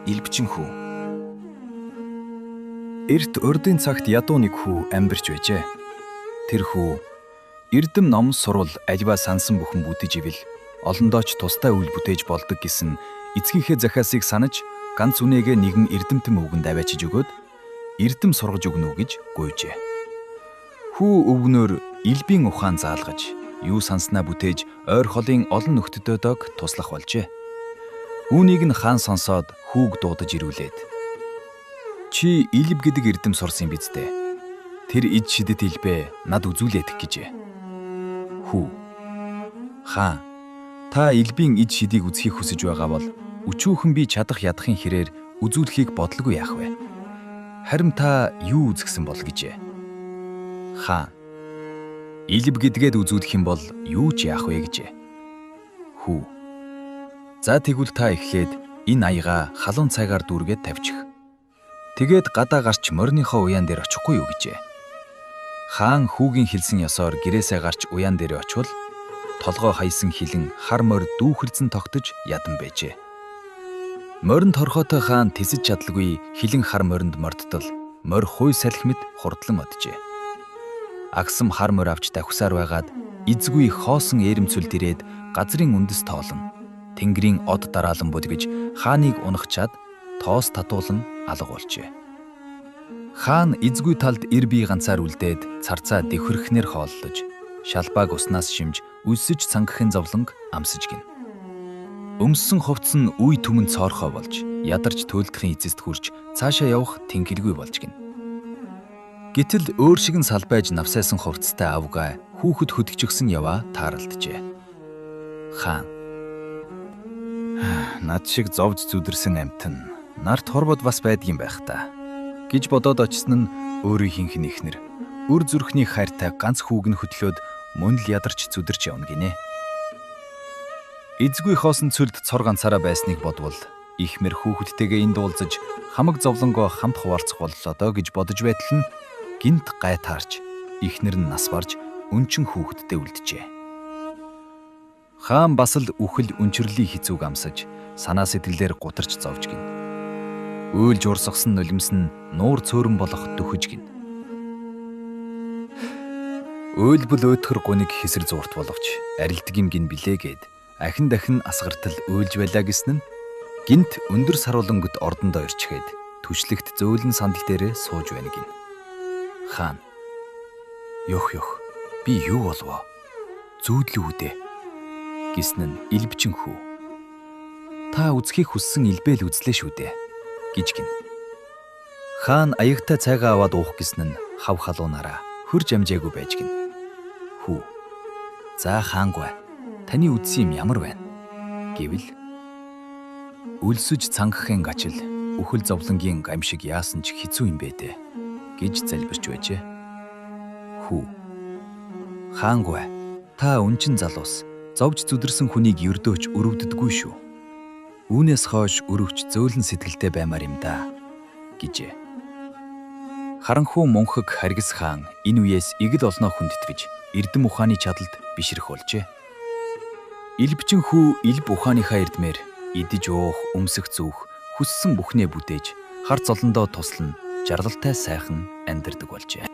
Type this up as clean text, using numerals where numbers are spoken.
Илбчин хүү. Эрт урдын цагт ядуу нэг хүү амьдарч байжээ. Тэр хүү эрдэм ном сурвал альва сансан бүхэн бүтэж ивэл олондооч тустай үйл бүтээж болдог гэсэн эцгийнхээ захиасыг санаж ганц үнэгээ нэгэн эрдэмтэн өвгөнд аваачиж өгөөд эрдэм сургаж өгнө үү гэж гуйжээ. Хүү өвгнөөр илбийн ухаан заалгаж юу санснаа бүтээж ойр холын олон нөхдөдөд туслах болжээ. Үүнийг нь хаан сонсоод хүүг дуудаж ирүүлээд "Чи илб гэдэг эрдэм сурсан биз дээ? Тэр ид шидэт илбээ над үзүүлээд" гэжээ. Хүү: "Хаан, та илбийн ид шидийг үзхийг хүсэж байгаа бол өчүүхэн би чадах ядахын хэрээр үзүүлэхийг бодлого яах вэ? Харин та юу үзгсэн бол" гэжээ. Хаан: "Илб гэдгээд үзүүлэх юм бол юу ч яах вэ" гэжээ. Хүү: "За тэгвэл та эхлээд энэ аяга халуун цайгаар дүүргээд тавьчих. Тэгээд гадаа гарч морьныхоо уяан дээр очихгүй юу" гэжээ. Хаан хүүгийн хэлсэн ёсоор гэрээсээ гарч уяан дээр очвол толгой хаясан хилэн хар морь дүүхэрзэн тогтож ядан байжээ. Моринд хорхоотой хаан тэсэж чадалгүй хилэн хар моринд мордтол морь хуй салхи мэд хурдлан оджээ. Агсам хар морь авч давхсаар байгаад эзгүй хоосон эрэмцүүлд ирээд газрын үндэс тоолон тэнгэрийн од дараалан бүдгэж хааныг унахчаад тоос татуулан алга болжээ. Хаан эзгүй талд эр бие ганцаар үлдээд царцаа дэвхэрхнэр хооллож шалбааг уснаас шимж үлсэж цангахын зовлонг амсаж гин. Өмссөн хувцс нь үе түмэн цоорхоо болж ядарч төөлдхийн эцэст хүрч цаашаа явах тэнгэргүй болж гин. Гэтэл өөр шиг нь салбайж навсайсан хувцастай авгаа хүүхэд хөдөгчгсөн яваа тааралджээ. Хаан: "Над шиг зовж зүдэрсэн амтэн нарт хорвод бас байдгийн байх та" гэж бодоод очсон нь өөрийнхийнх нь ихнэр үр зүрхний хайртай ганц хүүг нь хөтлөөд мөн л ядарч зүдэрч явна гинэ. Эзгүй хоосон цөлд цор ганцаараа байсныг бодвол ихмэр хүүхэдтэйгээ энд уулзаж хамаг зовлонгоо хамт хуваалцах боллоо доо гэж бодож байтал нь гинт гай таарч ихнэр нь нас барж өнчин хүүхэдтэй үлджээ. Хаан бас л үхэл өнчрлийн хизүүг амсаж санаа сэтгэлээр гутарч зовж гин. Өөлж урсгасан нулимс нь нуур цөөрөн болох дөхөж гин. Өөлбөл өйтгөр гуниг хэсэр зуурт боловч арилдаг юм гин билээгээд ахин дахин асгартал өөлж байлаа гэсэн нь гинт өндөр саруулангад ордондоо ирчгээд түшлэгт зөөлөн сандал дээрээ сууж байна гин. Хаан: "Ёх би юу болов? Зүүдлүү дээ" гэсэн нь илбчин хүү. "Та үзхийг хүссэн илбээл үзлээ шүү дээ" гэж гин. Хаан аягтай цайгаа аваад уух гэсэн нь хав халуунаараа хөрж амжаагүй байж гин. Хүү: "За хаангүй, таны үзсэн юм ямар байна?" гэвэл "Үлсэж цангахын гачил үхэл зовлонгийн гамшиг яасан ч хэцүү юм бэ дээ" гэж залбирч байжээ. Хүү: "Хаангүй, та үнчин залуус зовж зүдэрсэн хүнийг ердөөч өрөвддөггүй шүү. Үүнээс хойш өрөвч зөөлөн сэтгэлтэй баймаар юм да" гэжээ. Харанхуй мунхаг Харгис хаан энэ үеэс игэл олноо хүндэтгэж эрдэм ухааны чадалд бишрэх болжээ. Илбчин хүү илб ухааныхаа эрдмээр идэж уух, өмсөх зүүх, хүссэн бүхнээ бүтээж хар золондоо туслан жаргалтай сайхан амьдардаг болжээ.